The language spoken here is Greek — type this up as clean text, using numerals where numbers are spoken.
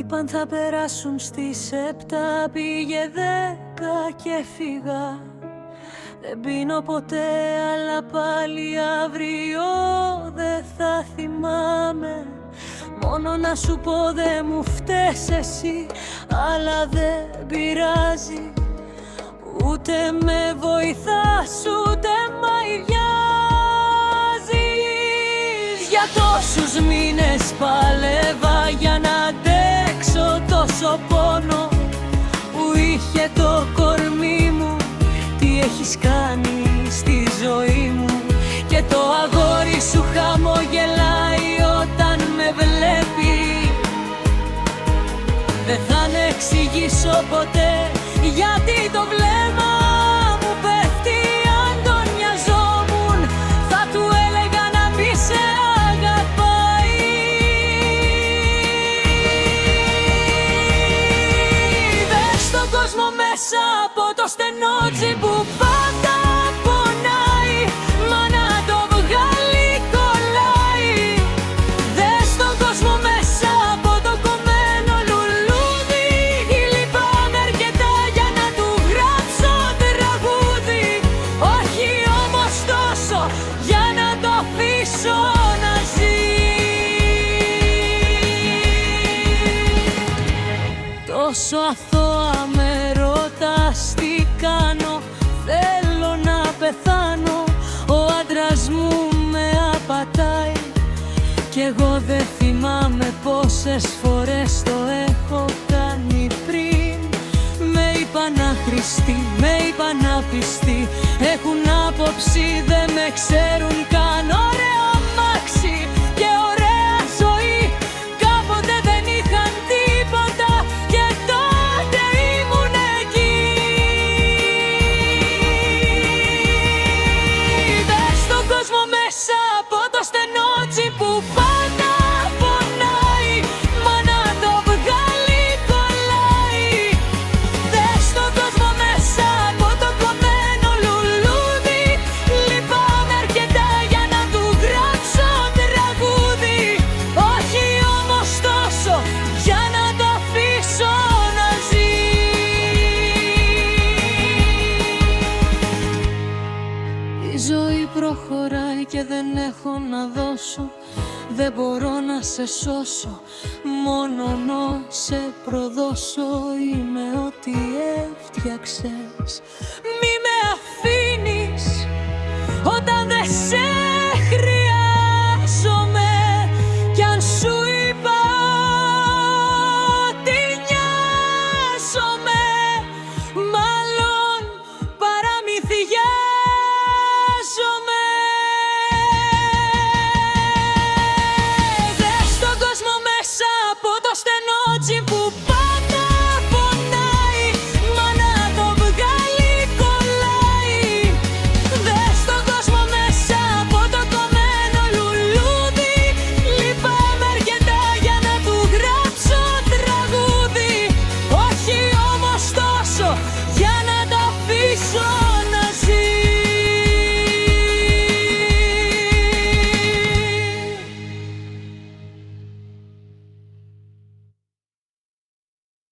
Είπαν θα περάσουν στις 7, πήγε 10 και φύγα. Δεν πίνω ποτέ, αλλά πάλι αύριο δεν θα θυμάμαι. Μόνο να σου πω δεν μου φταίς εσύ, αλλά δεν πειράζει. Ούτε με βοηθάς, ούτε μ' αηδιάζεις. Για τόσους μήνες παλεύα για να αντέξω τόσο πόνο που είχε το κορμί μου. Τι έχεις κάνει στη ζωή μου? Και το αγόρι σου χαμογελάει όταν με βλέπει. Δεν θα εξηγήσω ποτέ γιατί το βλέμμα μου πέφτει. Αν τον νοιαζόμουν θα του έλεγα να μη σε αγαπάει. Δες στον κόσμο μέσα από το στενό που πάντα πονάει, μα να το βγάλει κολλάει. Δες στον κόσμο μέσα από το κομμένο λουλούδι. Λυπάμαι αρκετά για να του γράψω τραγούδι. Όχι όμως τόσο για να το αφήσω να ζει. Τόσο αθώα με ρωτάς τι κάνω. Θέλω να πεθάνω, ο άντρας μου με απατάει. Κι εγώ δεν θυμάμαι πόσες φορές το έχω κάνει πριν. Με είπαν άχρηστη, με είπαν άπιστη. Έχουν άποψη, δεν με ξέρουν καν. Ωραίο αμάξι και ωραία ζωή κάποτε δεν είχαν τίποτα. Και τότε ήμουν εκεί. Δες τον κόσμο μέσα από το στενό που πάντα πονάει, μα να το βγάλει κολλάει. Δες τον κόσμο μέσα από το κομμένο λουλούδι. Λυπάμαι αρκετά για να του γράψω τραγούδι. Όχι όμως τόσο για να το αφήσω να ζει. Η ζωή προχωράει και δεν έχω να δώσω. Δεν μπορώ να σε σώσω, μόνο να σε προδώσω. Είμαι ό,τι έφτιαξες. Μη με αφήνεις όταν δεν σε